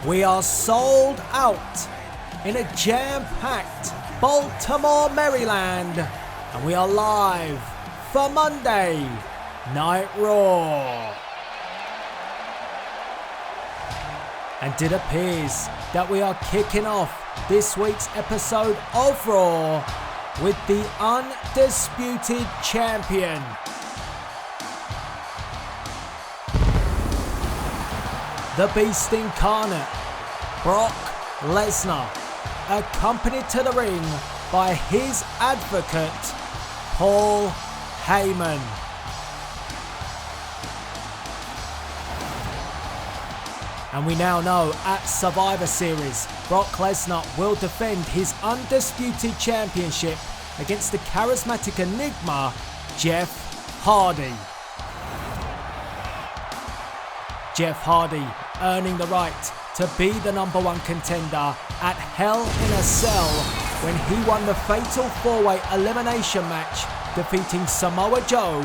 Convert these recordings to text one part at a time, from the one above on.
We are sold out in a jam-packed Baltimore, Maryland, and we are live for Monday Night Raw. And it appears that we are kicking off this week's episode of Raw with the Undisputed Champion. The Beast Incarnate, Brock Lesnar, accompanied to the ring by his advocate, Paul Heyman. And we now know at Survivor Series, Brock Lesnar will defend his Undisputed Championship against the Charismatic Enigma, Jeff Hardy. Jeff Hardy earning the right to be the #1 contender at Hell in a Cell when he won the Fatal 4-Way Elimination match, defeating Samoa Joe,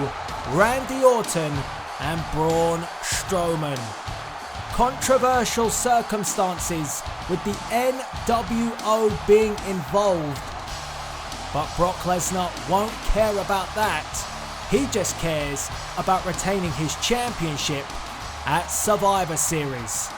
Randy Orton and Braun Strowman. Controversial circumstances with the NWO being involved, but Brock Lesnar won't care about that. He just cares about retaining his championship at Survivor Series.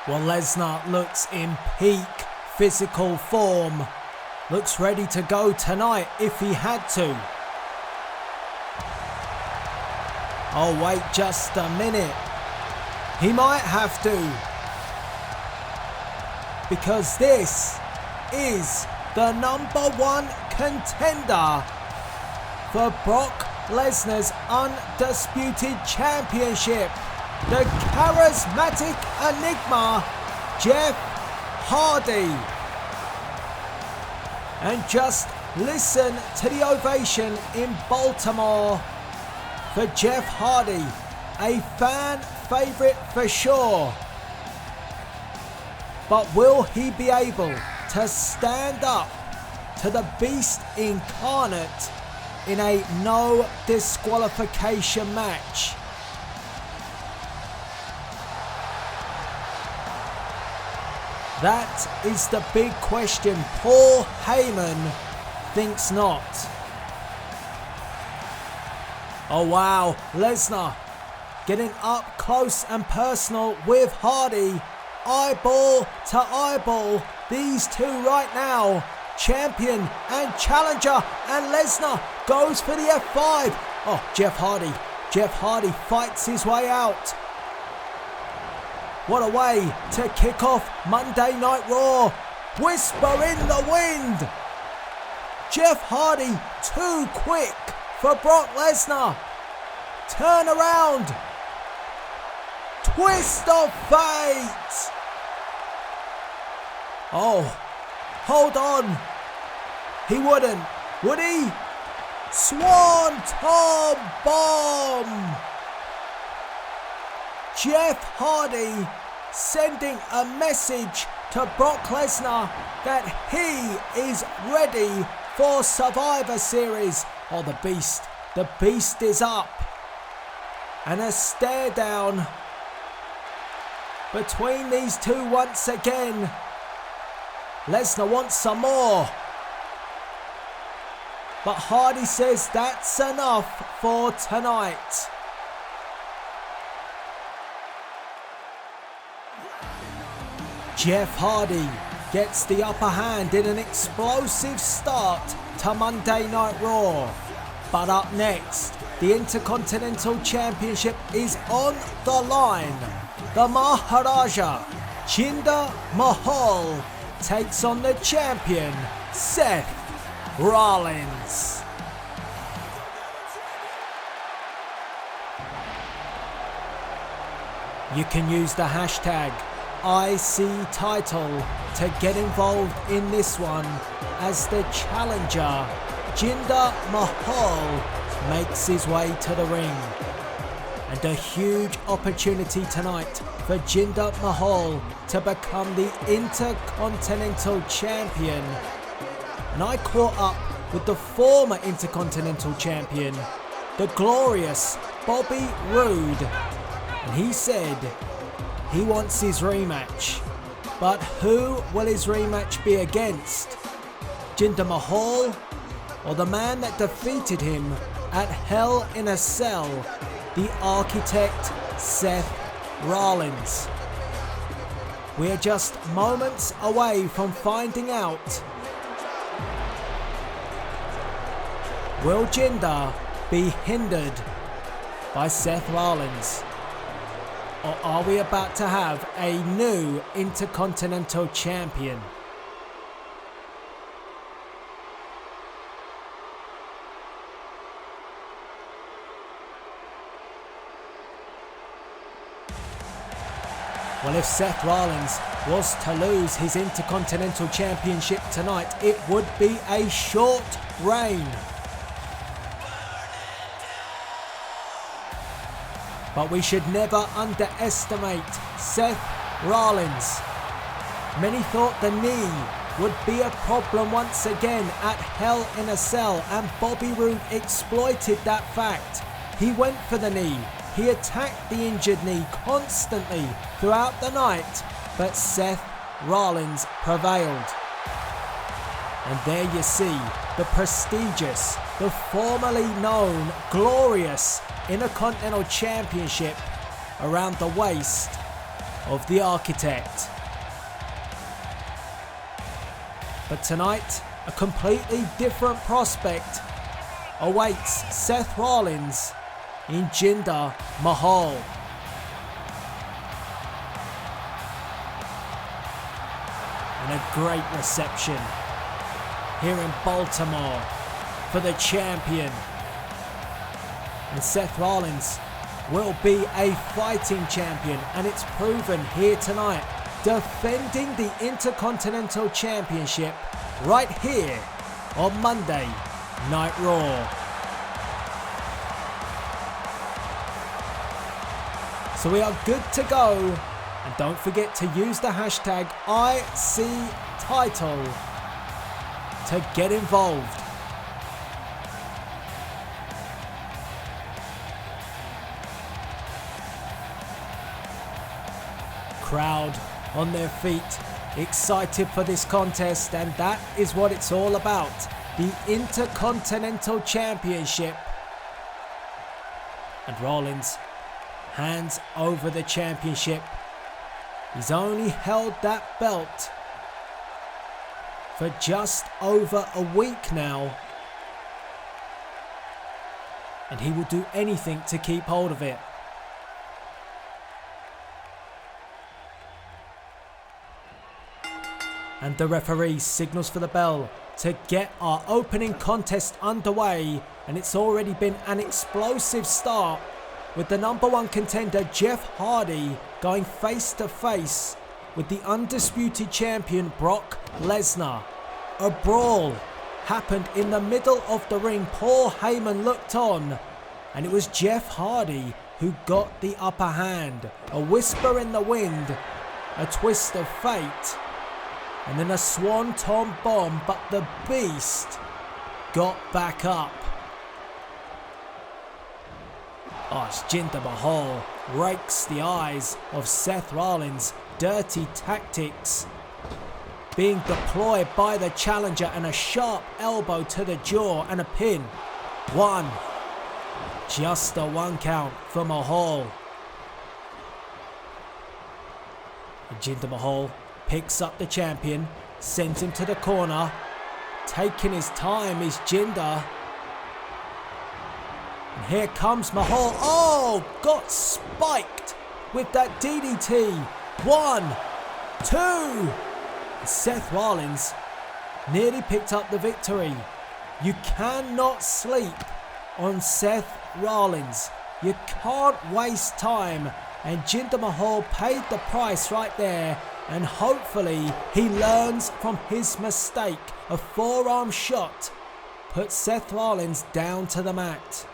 Well, Lesnar looks in peak physical form. Looks ready to go tonight if he had to. Oh, wait just a minute. He might have to. Because this is the #1 contender for Brock Lesnar's Undisputed Championship. The Charismatic Enigma, Jeff Hardy. And just listen to the ovation in Baltimore for Jeff Hardy, a fan favourite for sure. But will he be able to stand up to the Beast Incarnate in a no disqualification match? That is the big question. Paul Heyman thinks not. Oh wow, Lesnar getting up close and personal with Hardy. Eyeball to eyeball, these two right now. Champion and challenger, and Lesnar goes for the F5. Oh, Jeff Hardy fights his way out. What a way to kick off Monday Night Raw. Whisper in the wind. Jeff Hardy too quick for Brock Lesnar. Turn around. Twist of fate. Oh, hold on. He wouldn't, would he? Swanton bomb. Jeff Hardy sending a message to Brock Lesnar that he is ready for Survivor Series. Oh, the Beast is up. And a stare down between these two once again. Lesnar wants some more. But Hardy says that's enough for tonight. Jeff Hardy gets the upper hand in an explosive start to Monday Night Raw. But up next, the Intercontinental Championship is on the line. The Maharaja, Jinder Mahal, takes on the champion, Seth Rollins. You can use the hashtag ICTitle to get involved in this one as the challenger, Jinder Mahal, makes his way to the ring. And a huge opportunity tonight for Jinder Mahal to become the Intercontinental Champion. And I caught up with the former Intercontinental Champion, the glorious Bobby Roode, and he said he wants his rematch. But who will his rematch be against? Jinder Mahal or the man that defeated him at Hell in a Cell, the architect Seth Rollins? We are just moments away from finding out. Will Jinder be hindered by Seth Rollins? Or are we about to have a new Intercontinental Champion? Well, if Seth Rollins was to lose his Intercontinental Championship tonight, it would be a short reign. But we should never underestimate Seth Rollins. Many thought the knee would be a problem once again at Hell in a Cell, and Bobby Roode exploited that fact. He went for the knee. He attacked the injured knee constantly throughout the night, but Seth Rollins prevailed. And there you see the prestigious, the formerly known, glorious Intercontinental Championship around the waist of the architect. But tonight, a completely different prospect awaits Seth Rollins in Jinder Mahal. And a great reception here in Baltimore for the champion. And Seth Rollins will be a fighting champion, and it's proven here tonight, defending the Intercontinental Championship right here on Monday Night Raw. So we are good to go, and don't forget to use the hashtag ICTitle to get involved. Crowd on their feet, excited for this contest, and that is what it's all about, the Intercontinental Championship. And Rollins hands over the championship. He's only held that belt for just over a week now, and he will do anything to keep hold of it. And the referee signals for the bell to get our opening contest underway, and it's already been an explosive start with the number one contender Jeff Hardy going face to face with the Undisputed Champion Brock Lesnar. A brawl happened in the middle of the ring. Paul Heyman looked on, and it was Jeff Hardy who got the upper hand. A whisper in the wind, a twist of fate, and then a swanton bomb, but the Beast got back up. As Jinder Mahal rakes the eyes of Seth Rollins. Dirty tactics being deployed by the challenger, and a sharp elbow to the jaw and a pin. One. Just a one count for Mahal. And Jinder Mahal picks up the champion, sends him to the corner. Taking his time is Jinder. And here comes Mahal. Oh, got spiked with that DDT. 1, 2. Seth Rollins nearly picked up the victory. You cannot sleep on Seth Rollins. You can't waste time. And Jinder Mahal paid the price right there. And hopefully he learns from his mistake. A forearm shot put Seth Rollins down to the mat.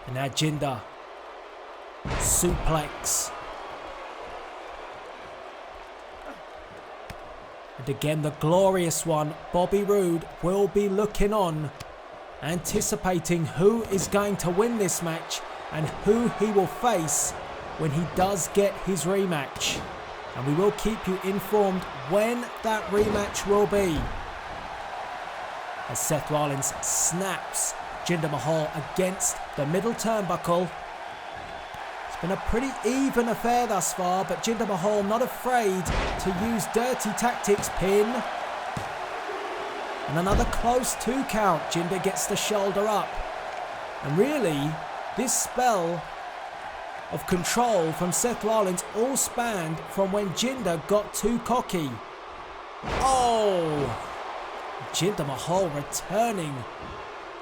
And now Jinder. Suplex. And again the glorious one, Bobby Roode, will be looking on, anticipating who is going to win this match and who he will face when he does get his rematch. And we will keep you informed when that rematch will be. As Seth Rollins snaps Jinder Mahal against the middle turnbuckle. It's been a pretty even affair thus far, but Jinder Mahal not afraid to use dirty tactics. Pin. And another close 2 count. Jinder gets the shoulder up. And really, this spell of control from Seth Rollins all spanned from when Jinder got too cocky. Oh! Jinder Mahal returning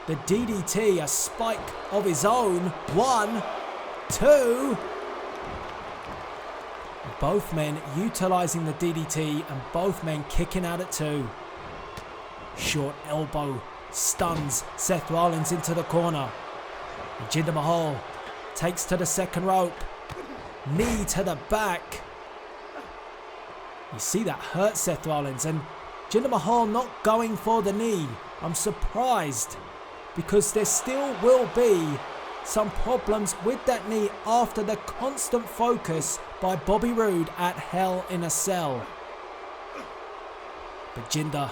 the DDT, a spike of his own. 1, 2. Both men utilising the DDT and both men kicking out at 2. Short elbow stuns Seth Rollins into the corner. And Jinder Mahal takes to the second rope. Knee to the back. You see that hurt Seth Rollins, and Jinder Mahal not going for the knee. I'm surprised, because there still will be some problems with that knee after the constant focus by Bobby Roode at Hell in a Cell. But Jinder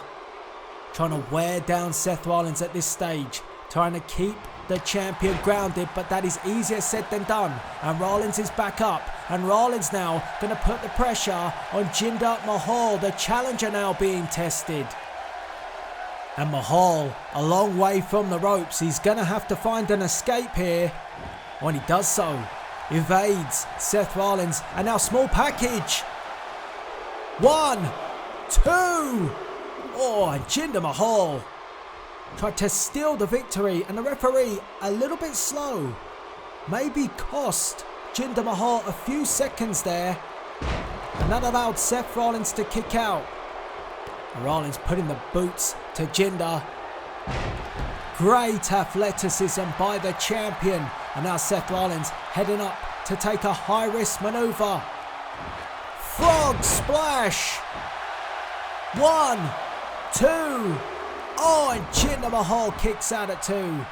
trying to wear down Seth Rollins at this stage, trying to keep the champion grounded, but that is easier said than done. And Rollins is back up, and Rollins now going to put the pressure on Jinder Mahal, the challenger now being tested. And Mahal a long way from the ropes. He's going to have to find an escape here. When he does so, evades Seth Rollins, and now small package. 1, 2. Oh, and Jinder Mahal tried to steal the victory, and the referee a little bit slow. Maybe cost Jinder Mahal a few seconds there. And that allowed Seth Rollins to kick out. Rollins putting the boots to Jinder. Great athleticism by the champion. And now Seth Rollins heading up to take a high-risk maneuver. Frog splash. 1, 2. Oh, and Jinder Mahal kicks out at 2.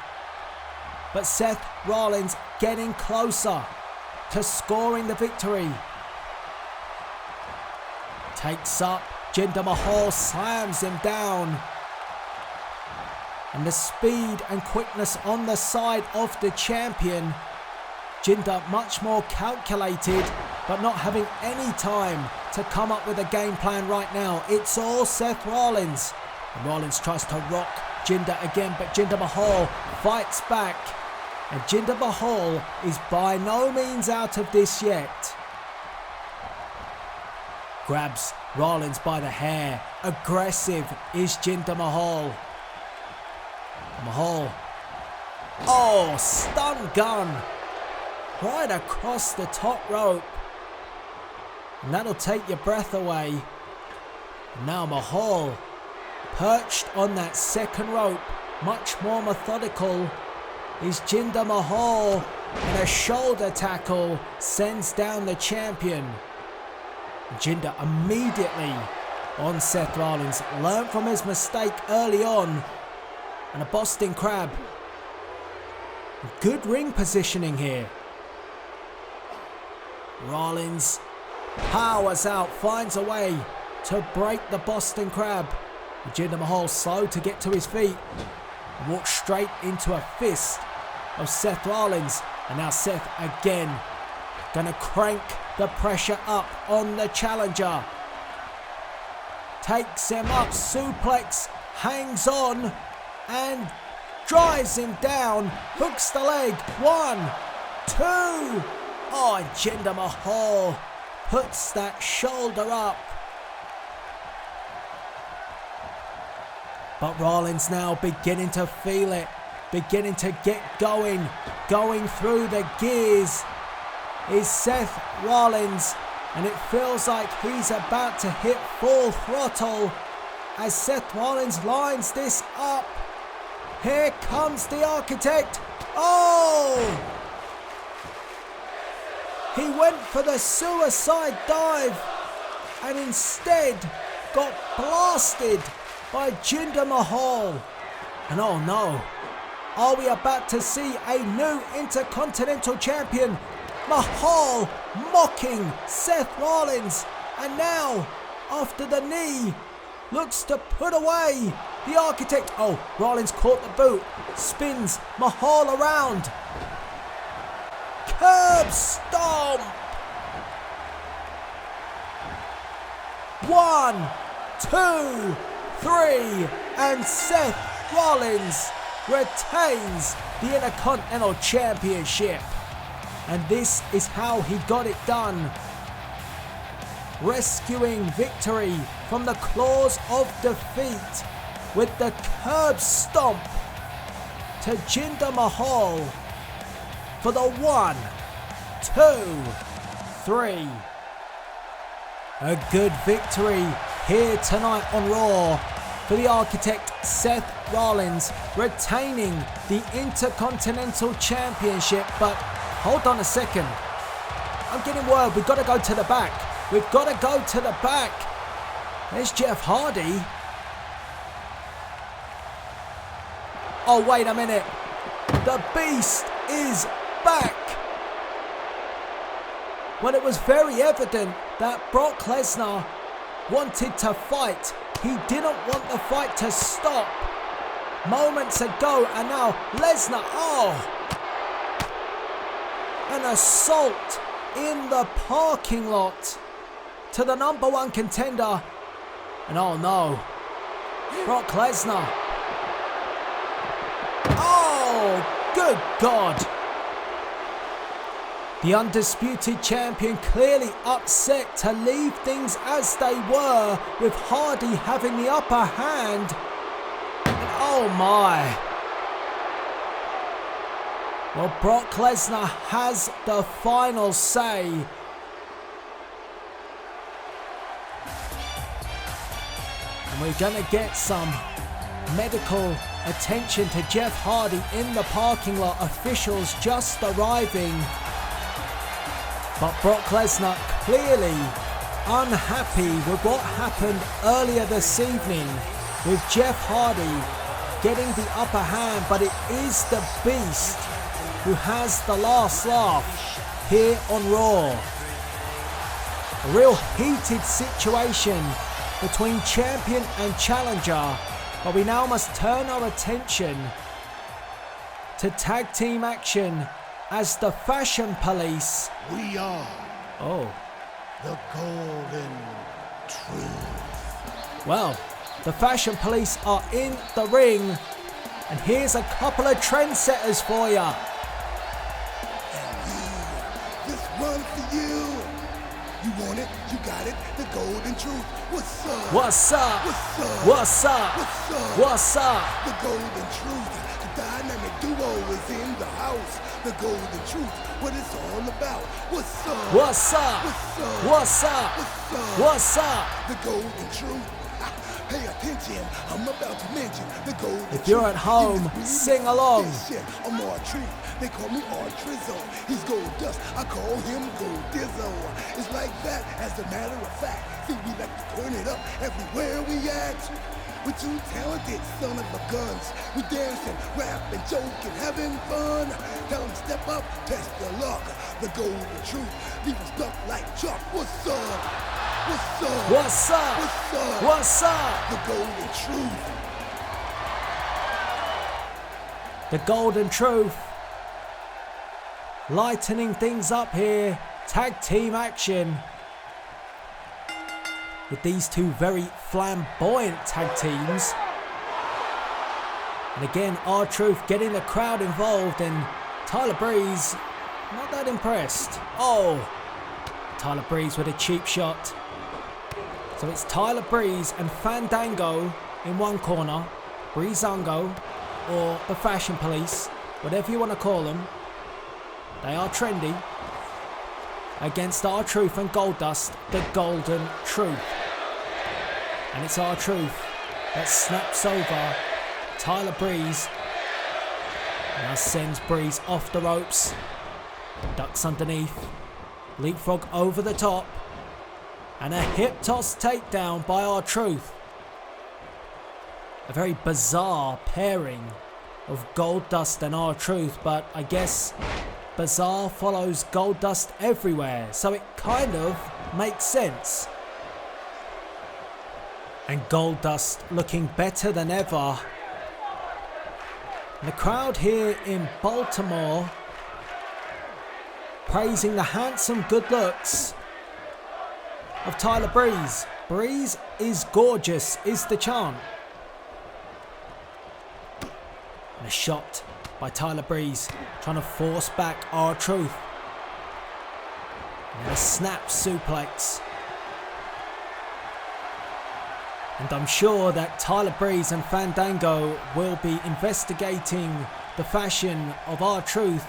But Seth Rollins getting closer to scoring the victory. Takes up Jinder Mahal, slams him down. And the speed and quickness on the side of the champion. Jinder much more calculated, but not having any time to come up with a game plan right now. It's all Seth Rollins. And Rollins tries to rock Jinder again, but Jinder Mahal fights back. And Jinder Mahal is by no means out of this yet. Grabs Rollins by the hair. Aggressive is Jinder Mahal. Mahal. Oh, stun gun. Right across the top rope. And that'll take your breath away. Now Mahal, perched on that second rope, much more methodical, is Jinder Mahal, and a shoulder tackle sends down the champion. Jinder immediately on Seth Rollins, learned from his mistake early on, and a Boston Crab. Good ring positioning here. Rollins powers out, finds a way to break the Boston Crab. Jinder Mahal slow to get to his feet. Walks straight into a fist of Seth Rollins. And now Seth again gonna crank the pressure up on the challenger. Takes him up, suplex hangs on and drives him down, hooks the leg, 1, 2. Oh, and Jinder Mahal puts that shoulder up. But Rollins now beginning to feel it, beginning to get going through the gears is Seth Rollins, and it feels like he's about to hit full throttle as Seth Rollins lines this up. Here comes the Architect. Oh! He went for the suicide dive and instead got blasted by Jinder Mahal. And oh no, are we about to see a new Intercontinental Champion? Mahal mocking Seth Rollins, and now, after the knee, looks to put away the Architect. Oh, Rollins caught the boot, spins Mahal around. Curb stomp! 1, 2, 3, and Seth Rollins retains the Intercontinental Championship. And this is how he got it done. Rescuing victory from the claws of defeat with the curb stomp to Jinder Mahal for the 1, 2, 3. A good victory here tonight on Raw for the Architect Seth Rollins, retaining the Intercontinental Championship. But hold on a second. I'm getting word. We've got to go to the back. We've got to go to the back. There's Jeff Hardy. Oh, wait a minute. The Beast is back. Well, it was very evident that Brock Lesnar wanted to fight. He didn't want the fight to stop moments ago, and now Lesnar, an assault in the parking lot to the number 1 contender. And oh no, Brock Lesnar. Oh, good God. The Undisputed Champion clearly upset to leave things as they were, with Hardy having the upper hand. And oh my. Well, Brock Lesnar has the final say. And we're going to get some medical attention to Jeff Hardy in the parking lot. Officials just arriving. But Brock Lesnar clearly unhappy with what happened earlier this evening, with Jeff Hardy getting the upper hand. But it is the Beast who has the last laugh here on Raw. A real heated situation between champion and challenger, but we now must turn our attention to tag team action as the Fashion Police. We are the Golden Truth. Well, the Fashion Police are in the ring, and here's a couple of trendsetters for ya. And you, this one for you. You want it, you got it, the Golden Truth. What's up? What's up? What's up? What's up? What's up? What's up? The Golden Truth. The dynamic duo is in the house. The Golden Truth, what it's all about. What's up? What's up? What's up? What's up? What's up? What's up? The Golden Truth. Pay attention, I'm about to mention the Golden Truth. If you're at home, sing along. I'm R-Truth, they call me R-Trizzo. He's Gold Dust, I call him Gold Dizzo. It's like that, as a matter of fact. See, we like to turn it up everywhere we act. We're too talented, son of a guns. We dancing, rapping, joking, having fun. Tell them step up, test the luck. The Golden Truth, leave us stuck like chalk. What's up? What's up? What's up? What's up? What's up? The Golden Truth. The Golden Truth. Lightening things up here. Tag team action. With these two very flamboyant tag teams. And again, R-Truth getting the crowd involved, and Tyler Breeze not that impressed. Oh, Tyler Breeze with a cheap shot. So it's Tyler Breeze and Fandango in one corner, Breezango, or the Fashion Police, whatever you want to call them. They are trendy. Against R-Truth and Goldust, the Golden Truth. And it's R-Truth that snaps over Tyler Breeze. Now sends Breeze off the ropes. Ducks underneath. Leapfrog over the top. And a hip toss takedown by R-Truth. A very bizarre pairing of Goldust and R-Truth, but I guess bizarre follows Goldust everywhere, so it kind of makes sense. And Goldust looking better than ever. And the crowd here in Baltimore praising the handsome good looks of Tyler Breeze. Breeze is gorgeous, is the chant. And a shot by Tyler Breeze, trying to force back R-Truth. And a snap suplex. And I'm sure that Tyler Breeze and Fandango will be investigating the fashion of R-Truth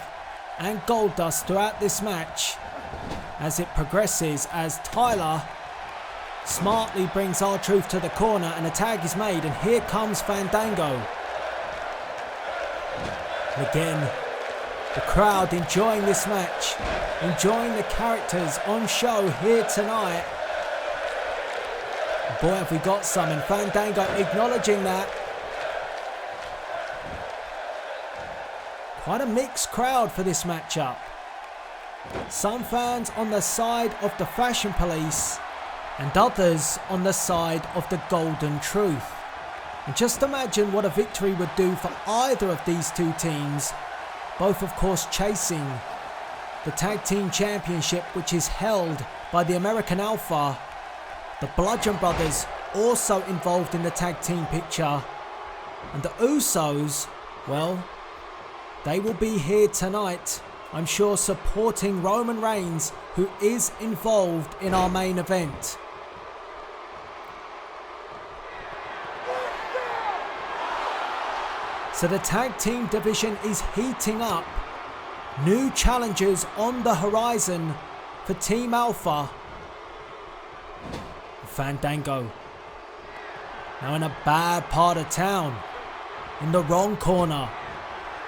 and Goldust throughout this match as it progresses, as Tyler smartly brings R-Truth to the corner and a tag is made, and here comes Fandango. And again, the crowd enjoying this match, enjoying the characters on show here tonight. And boy, have we got some, and Fandango acknowledging that. Quite a mixed crowd for this matchup. Some fans on the side of the Fashion Police and others on the side of the Golden Truth. And just imagine what a victory would do for either of these two teams, both of course chasing the Tag Team Championship, which is held by the American Alpha. The Bludgeon Brothers also involved in the tag team picture. And the Usos, well, they will be here tonight, I'm sure, supporting Roman Reigns, who is involved in our main event. So the tag team division is heating up. New challengers on the horizon for Team Alpha. Fandango, now in a bad part of town, in the wrong corner.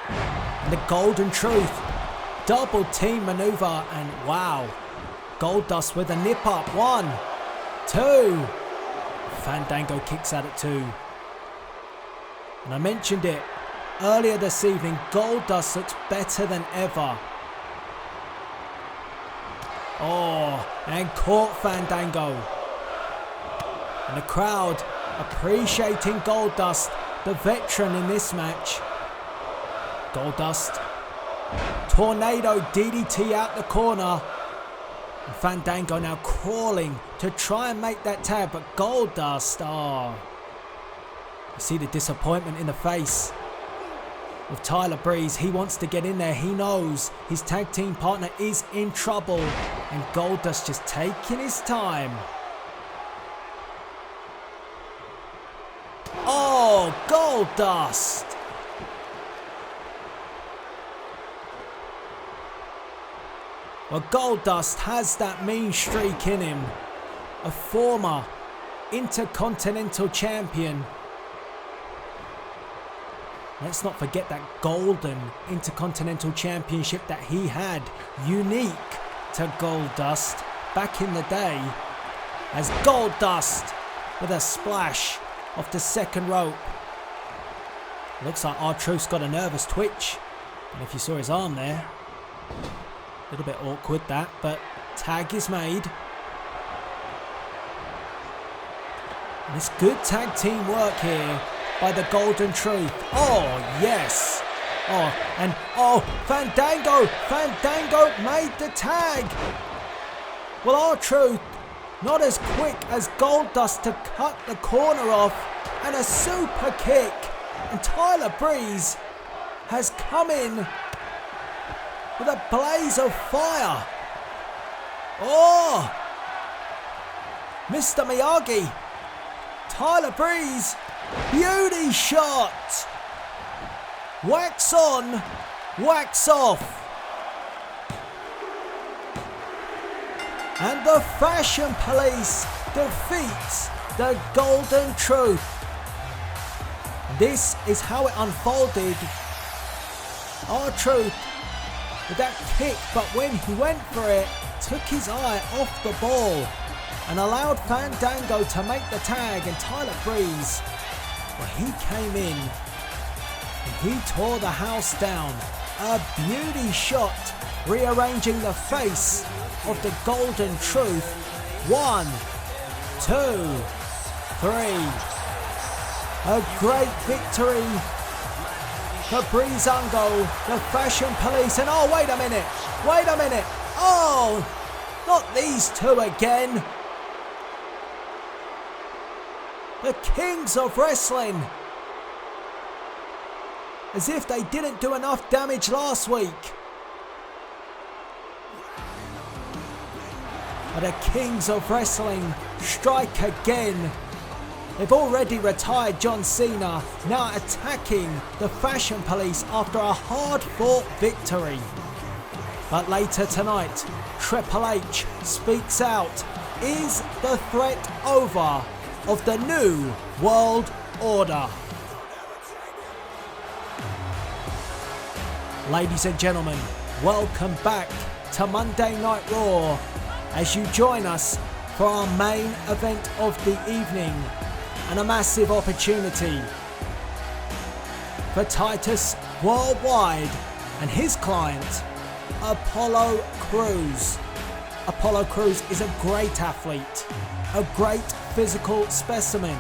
And the Golden Truth, double team maneuver, and wow, Goldust with a nip up. 1, 2. Fandango kicks out at 2. And I mentioned it earlier this evening, Goldust looks better than ever. Oh, and caught Fandango. And the crowd appreciating Goldust, the veteran in this match. Goldust, tornado DDT out the corner. And Fandango now crawling to try and make that tag, but Goldust, you see the disappointment in the face of Tyler Breeze. He wants to get in there. He knows his tag team partner is in trouble, and Goldust just taking his time. Oh, Goldust! Well, Goldust has that mean streak in him. A former Intercontinental Champion. Let's not forget that golden Intercontinental Championship that he had, unique to Goldust back in the day, as Goldust with a splash off the second rope. Looks like R-Truth's got a nervous twitch, and if you saw his arm there, a little bit awkward that, but tag is made. And it's good tag team work here by the Golden Truth. Oh, yes. Fandango made the tag. Well, R-Truth not as quick as Goldust to cut the corner off, and a super kick And Tyler Breeze has come in with a blaze of fire. Oh! Mr. Miyagi. Tyler Breeze. Beauty shot. Wax on, wax off. And the Fashion Police defeats the Golden Truth. This is how it unfolded. R-Truth with that kick, but when he went for it, took his eye off the ball and allowed Fandango to make the tag, and Tyler Breeze, well, he came in and he tore the house down. A beauty shot, rearranging the face of the Golden Truth. 1, 2, 3. A great victory for Breezango, the Fashion Police. And oh, wait a minute. Oh, not these two again. The Kings of Wrestling. As if they didn't do enough damage last week. But the Kings of Wrestling strike again. They've already retired John Cena, now attacking the Fashion Police after a hard-fought victory. But later tonight, Triple H speaks out. Is the threat over of the new World Order? Ladies and gentlemen, welcome back to Monday Night Raw as you join us for our main event of the evening. And a massive opportunity for Titus Worldwide and his client, Apollo Crews. Apollo Crews is a great athlete, a great physical specimen.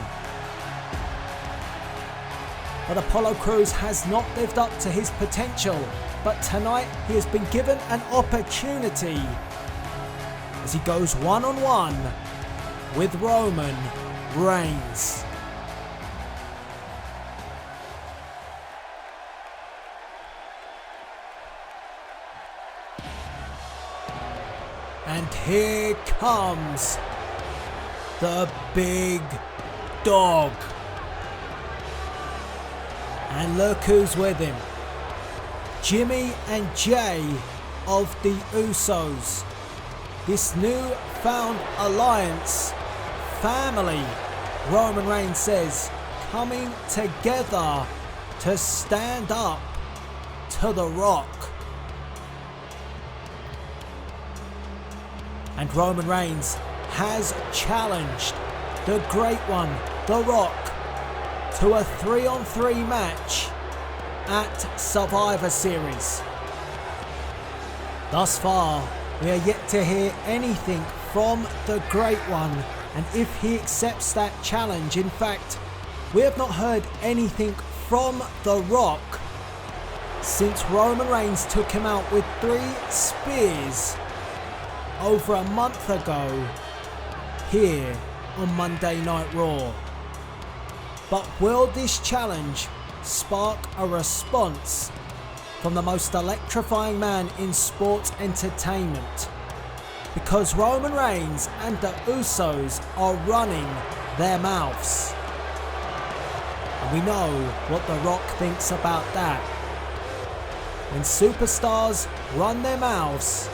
But Apollo Crews has not lived up to his potential. But tonight he has been given an opportunity as he goes one-on-one with Roman Reigns. And here comes the big dog. And look who's with him. Jimmy and Jay of the Usos. This newfound alliance, family, Roman Reigns says, coming together to stand up to The Rock. And Roman Reigns has challenged the Great One, The Rock, to a 3-on-3 match at Survivor Series. Thus far, we are yet to hear anything from the Great One, and if he accepts that challenge, in fact, we have not heard anything from The Rock since Roman Reigns took him out with 3 spears over a month ago here on Monday Night Raw. But will this challenge spark a response from the most electrifying man in sports entertainment? Because Roman Reigns and the Usos are running their mouths. And we know what The Rock thinks about that. When superstars run their mouths,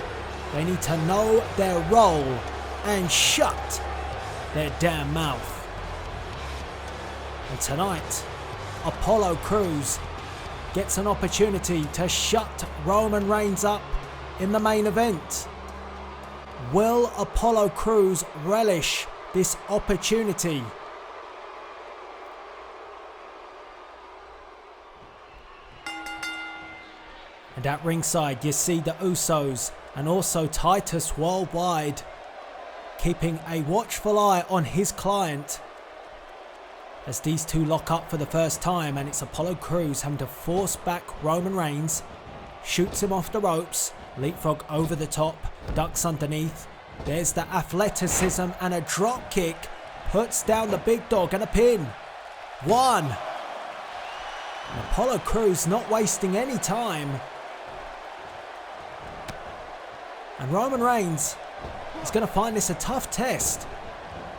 they need to know their role and shut their damn mouth. And tonight, Apollo Crews gets an opportunity to shut Roman Reigns up in the main event. Will Apollo Crews relish this opportunity? And at ringside, you see the Usos and also Titus Worldwide keeping a watchful eye on his client as these two lock up for the first time, and it's Apollo Crews having to force back Roman Reigns, shoots him off the ropes, leapfrog over the top, ducks underneath. There's the athleticism and a drop kick, puts down the big dog and a pin. 1, And Apollo Crews not wasting any time. And Roman Reigns is going to find this a tough test.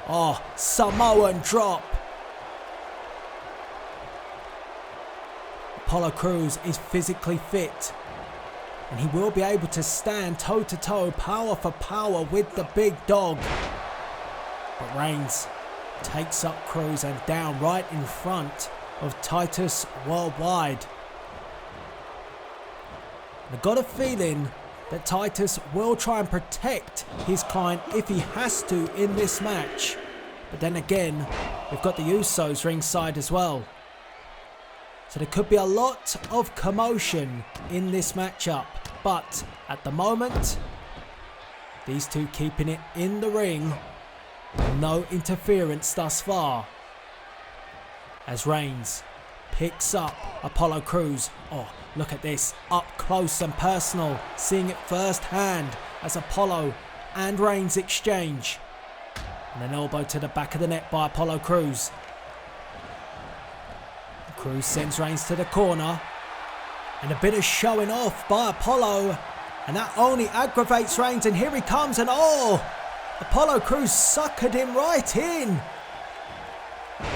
Oh, Samoan drop. Apollo Crews is physically fit. And he will be able to stand toe-to-toe, power for power with the big dog. But Reigns takes up Crews and down right in front of Titus Worldwide. I've got a feeling that Titus will try and protect his client if he has to in this match. But then again, we've got the Usos ringside as well. So there could be a lot of commotion in this matchup. But at the moment, these two keeping it in the ring. No interference thus far. As Reigns picks up Apollo Crews. Oh, look at this. Up close and personal. Seeing it firsthand as Apollo and Reigns exchange. And an elbow to the back of the neck by Apollo Crews. Crews sends Reigns to the corner. And a bit of showing off by Apollo. And that only aggravates Reigns. And here he comes. And oh, Apollo Crews suckered him right in.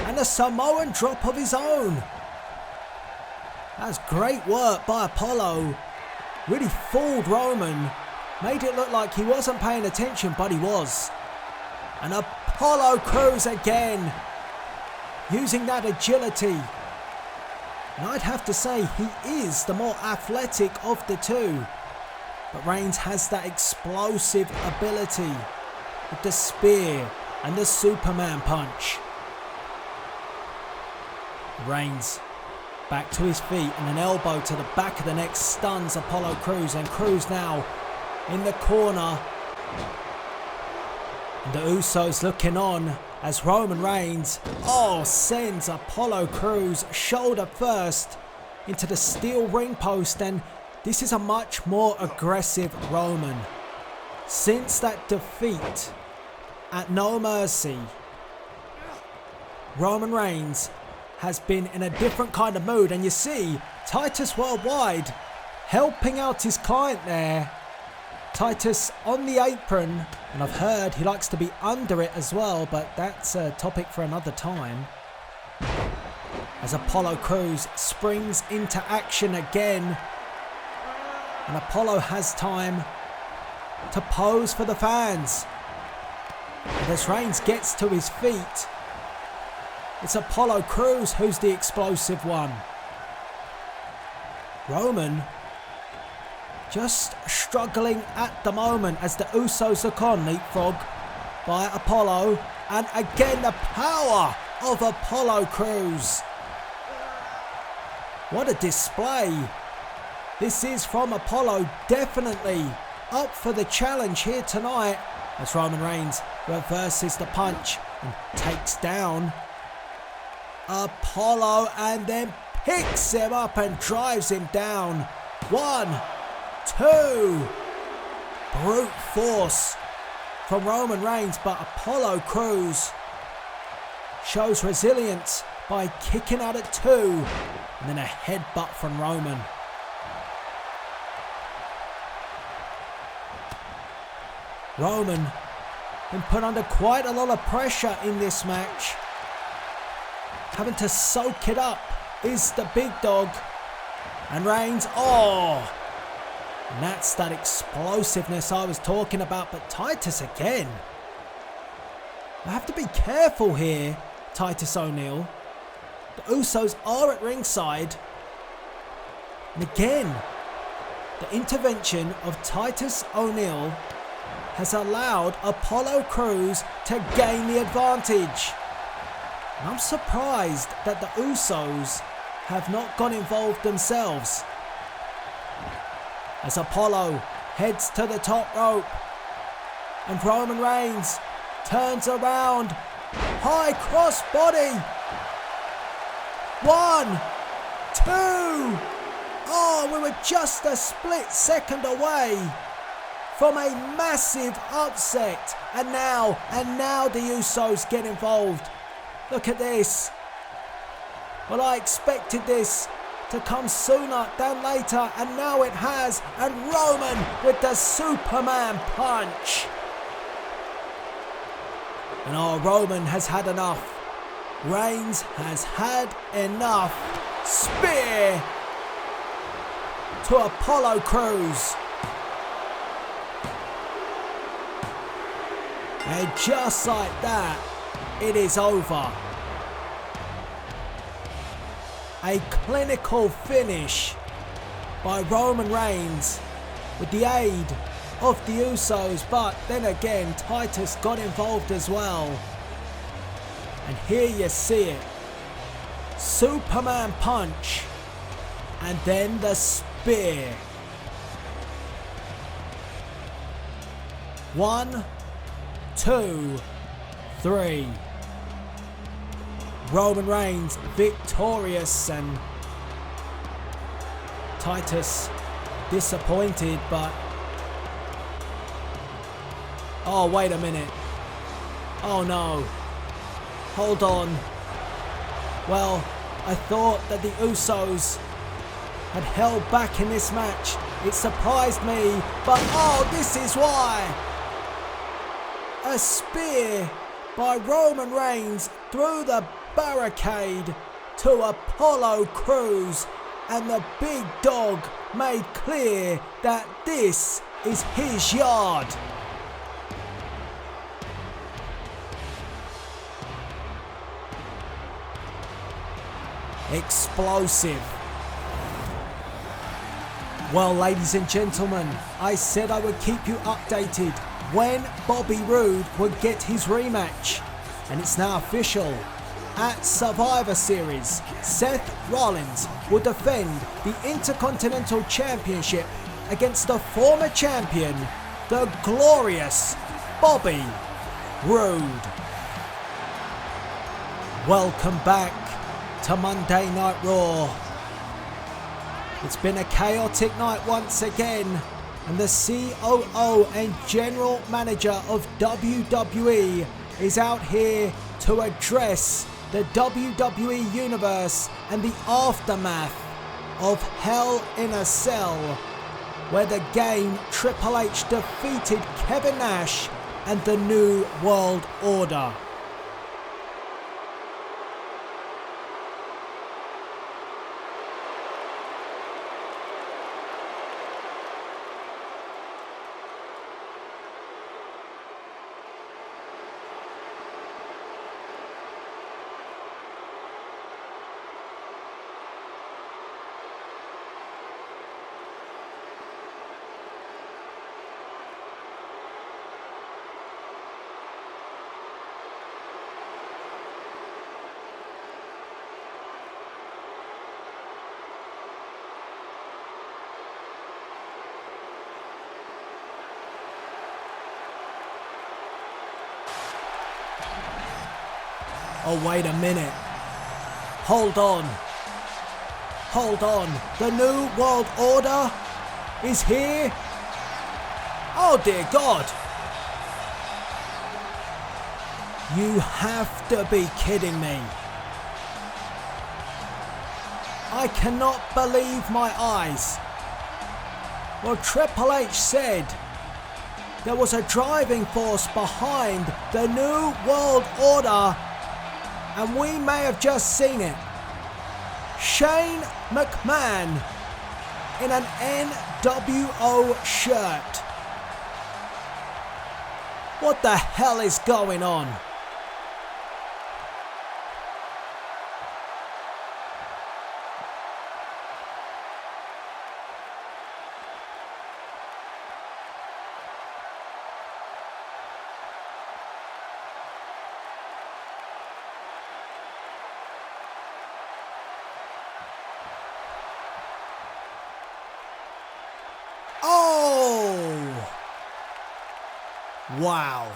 And a Samoan drop of his own. That's great work by Apollo. Really fooled Roman. Made it look like he wasn't paying attention, but he was. And Apollo Crews again. Using that agility. And I'd have to say he is the more athletic of the two. But Reigns has that explosive ability with the spear and the Superman punch. Reigns back to his feet and an elbow to the back of the neck stuns Apollo Crews. And Crews now in the corner. And the Usos looking on as Roman Reigns, sends Apollo Crews shoulder first into the steel ring post. And this is a much more aggressive Roman. Since that defeat at No Mercy, Roman Reigns has been in a different kind of mood. And you see Titus Worldwide helping out his client there. Titus on the apron, and I've heard he likes to be under it as well, but that's a topic for another time. As Apollo Crews springs into action again, and Apollo has time to pose for the fans. And as Reigns gets to his feet, it's Apollo Crews who's the explosive one. Roman just struggling at the moment as the Usos look on. Leapfrog by Apollo. And again the power of Apollo Crews. What a display. This is from Apollo, definitely up for the challenge here tonight. As Roman Reigns reverses the punch and takes down Apollo and then picks him up and drives him down. 1, 2. Brute force from Roman Reigns, but Apollo Crews shows resilience by kicking out at 2. And then a headbutt from Roman. Roman been put under quite a lot of pressure in this match. Having to soak it up is the big dog. And Reigns, and that's that explosiveness I was talking about. But Titus again. I have to be careful here, Titus O'Neil. The Usos are at ringside. And again, the intervention of Titus O'Neil has allowed Apollo Crews to gain the advantage. And I'm surprised that the Usos have not got involved themselves. As Apollo heads to the top rope. And Roman Reigns turns around. High cross body. 1, 2. We were just a split second away from a massive upset. And now the Usos get involved. Look at this. Well, I expected this to come sooner than later, and now it has, and Roman with the Superman punch. And Roman has had enough. Reigns has had enough. Spear to Apollo Crews. And just like that, it is over. A clinical finish by Roman Reigns with the aid of the Usos, but then again Titus got involved as well. And here you see it. Superman punch. And then the spear. 1, 2, 3. Roman Reigns victorious, and Titus disappointed, but oh, wait a minute. Oh no. Hold on. Well, I thought that the Usos had held back in this match. It surprised me, but oh, this is why. A spear by Roman Reigns through the barricade to Apollo Crews, and the big dog made clear that this is his yard. Explosive. Well, ladies and gentlemen, I said I would keep you updated when Bobby Roode would get his rematch, and it's now official. At Survivor Series, Seth Rollins will defend the Intercontinental Championship against the former champion, the glorious Bobby Roode. Welcome back to Monday Night Raw. It's been a chaotic night once again, and the COO and General Manager of WWE is out here to address the WWE Universe and the aftermath of Hell in a Cell, where the game Triple H defeated Kevin Nash and the New World Order. Oh, wait a minute. Hold on. Hold on. The New World Order is here? Oh, dear God. You have to be kidding me. I cannot believe my eyes. Well, Triple H said there was a driving force behind the New World Order, and we may have just seen it. Shane McMahon in an NWO shirt. What the hell is going on? Oh! Wow.